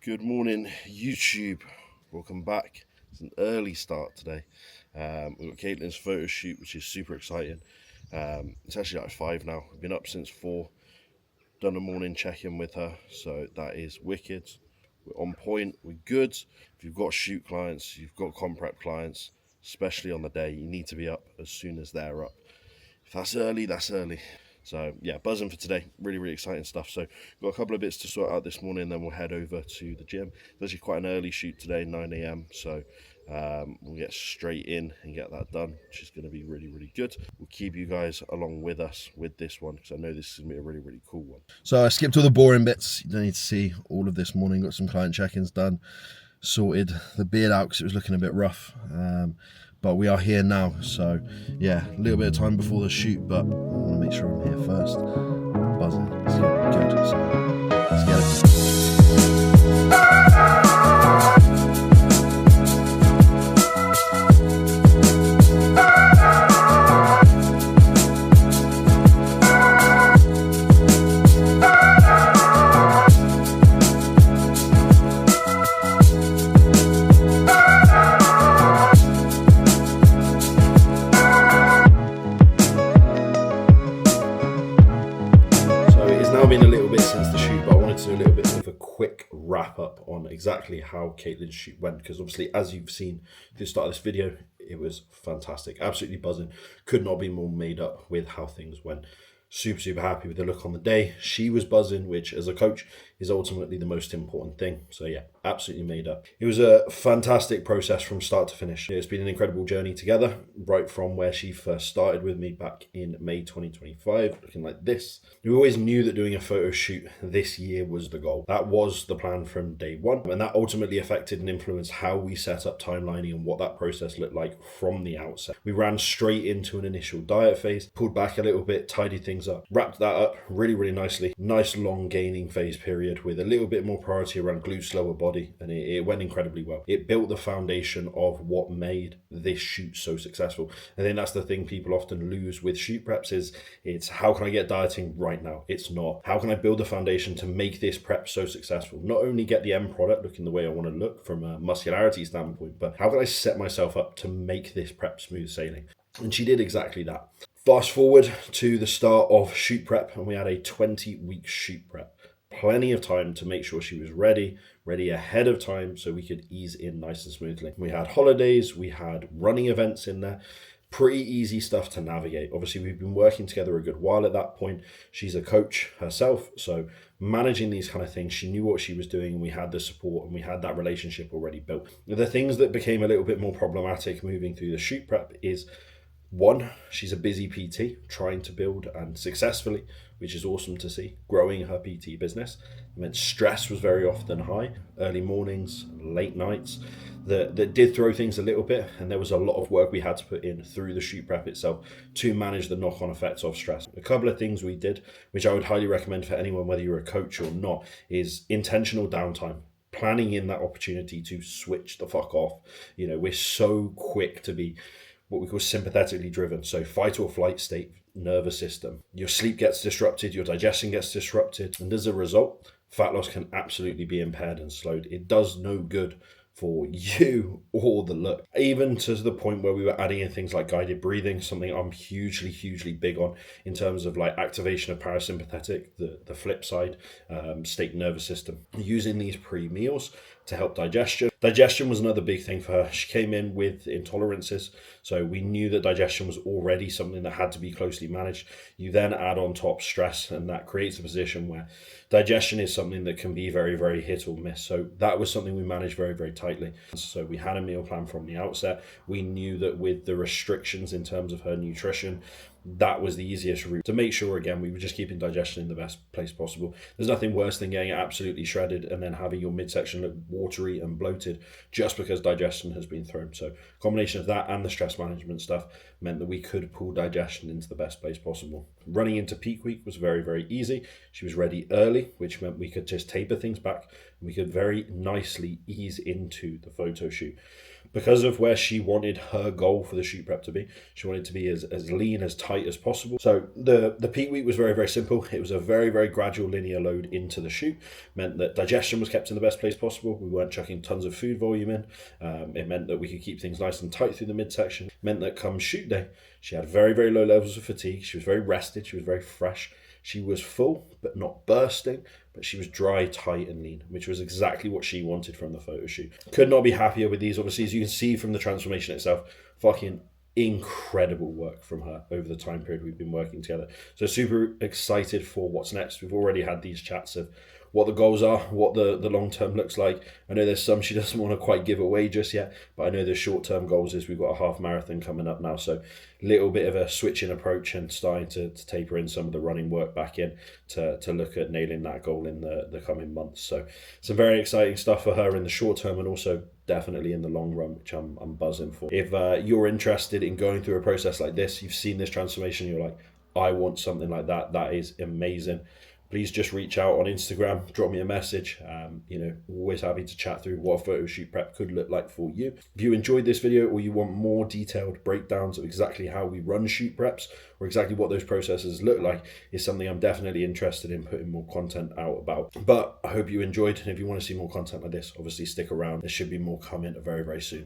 Good morning, YouTube. Welcome back. It's an early start today. We've got Caitlin's photo shoot, which is super exciting. It's actually like 5 now. We've been up since 4. Done a morning check-in with her, so that is wicked. We're on point. We're good. If you've got shoot clients, you've got comp prep clients, especially on the day, you need to be up as soon as they're up. If that's early, that's early. So yeah, buzzing for today. Really exciting stuff. So got a couple of bits to sort out this morning, then we'll head over to the gym. It's actually quite an early shoot today, 9 a.m. So we'll get straight in and get that done, which is going to be really good. We'll keep you guys along with us with this one, because I know this is going to be a really cool one. So I skipped all the boring bits. You don't need to see all of this morning. Got some client check-ins done. Sorted the beard out because it was looking a bit rough. But we are here now, so yeah, a little bit of time before the shoot, but I want to make sure I'm here first. Buzzing, it's going to be good, so let's get it. Been a little bit since the shoot, but I wanted to do a little bit of a quick wrap up on exactly how Caitlin's shoot went, because obviously, as you've seen at the start of this video, it was fantastic, absolutely buzzing. Could not be more made up with how things went. Super happy with the look on the day. She was buzzing, which as a coach is ultimately the most important thing. So yeah, absolutely made up. It was a fantastic process from start to finish. It's been an incredible journey together, right from where she first started with me back in May 2025, looking like this. We always knew that doing a photo shoot this year was the goal. That was the plan from day one, and that ultimately affected and influenced how we set up timelining and what that process looked like from the outset. We ran straight into an initial diet phase, pulled back a little bit, tidied things up, wrapped that up really nicely. Nice long gaining phase period with a little bit more priority around glute lower body, and it went incredibly well. It built the foundation of what made this shoot so successful. I think that's the thing people often lose with shoot preps is it's how can I get dieting right now? It's not how can I build the foundation to make this prep so successful? Not only get the end product looking the way I want to look from a muscularity standpoint, but how can I set myself up to make this prep smooth sailing? And she did exactly that. Fast forward to the start of shoot prep, and we had a 20-week shoot prep. Plenty of time to make sure she was ready ahead of time so we could ease in nice and smoothly. We had holidays, we had running events in there. Pretty easy stuff to navigate. Obviously, we've been working together a good while at that point. She's a coach herself, so managing these kind of things, she knew what she was doing, and we had the support and we had that relationship already built. The things that became a little bit more problematic moving through the shoot prep is, one, she's a busy PT trying to build and successfully, which is awesome to see, growing her PT business. It meant stress was very often high, early mornings, late nights, that did throw things a little bit, and there was a lot of work we had to put in through the shoot prep itself to manage the knock-on effects of stress. A couple of things we did, which I would highly recommend for anyone, whether you're a coach or not, is intentional downtime. Planning in that opportunity to switch the fuck off. You know, we're so quick to be what we call sympathetically driven. So fight or flight state, nervous system. Your sleep gets disrupted, your digestion gets disrupted, and as a result, fat loss can absolutely be impaired and slowed. It does no good for you or the look. Even to the point where we were adding in things like guided breathing, something I'm hugely big on in terms of like activation of parasympathetic, the flip side, state nervous system. Using these pre-meals to help digestion. Digestion was another big thing for her. She came in with intolerances, so we knew that digestion was already something that had to be closely managed. You then add on top stress, and that creates a position where digestion is something that can be very hit or miss. So that was something we managed very tightly. So we had a meal plan from the outset. We knew that with the restrictions in terms of her nutrition, that was the easiest route to make sure, again, we were just keeping digestion in the best place possible. There's nothing worse than getting it absolutely shredded and then having your midsection look watery and bloated just because digestion has been thrown. So combination of that and the stress management stuff meant that we could pull digestion into the best place possible. Running into peak week was very easy. She was ready early, which meant we could just taper things back. We could very nicely ease into the photo shoot. Because of where she wanted her goal for the shoot prep to be, she wanted to be as lean, as tight tight as possible. So the peak week was very, very simple. It was a very, very gradual linear load into the shoot. Meant that digestion was kept in the best place possible. We weren't chucking tons of food volume in. It meant that we could keep things nice and tight through the midsection. It meant that come shoot day, she had very, very low levels of fatigue. She was very rested. She was very fresh. She was full, but not bursting, but she was dry, tight, and lean, which was exactly what she wanted from the photo shoot. Could not be happier with these. Obviously, as you can see from the transformation itself, fucking incredible work from her over the time period we've been working together. So super excited for what's next. We've already had these chats of what the goals are, what the long term looks like. I know there's some she doesn't want to quite give away just yet, but I know the short term goals is we've got a half marathon coming up now, so a little bit of a switch in approach and starting to taper in some of the running work back in to look at nailing that goal in the coming months. So some very exciting stuff for her in the short term, and also definitely in the long run, which I'm buzzing for. If you're interested in going through a process like this, you've seen this transformation, you're like, I want something like that, that is amazing, please just reach out on Instagram, drop me a message. Always happy to chat through what a photo shoot prep could look like for you. If you enjoyed this video or you want more detailed breakdowns of exactly how we run shoot preps or exactly what those processes look like, is something I'm definitely interested in putting more content out about. But I hope you enjoyed, and if you want to see more content like this, obviously stick around. There should be more coming very, very soon.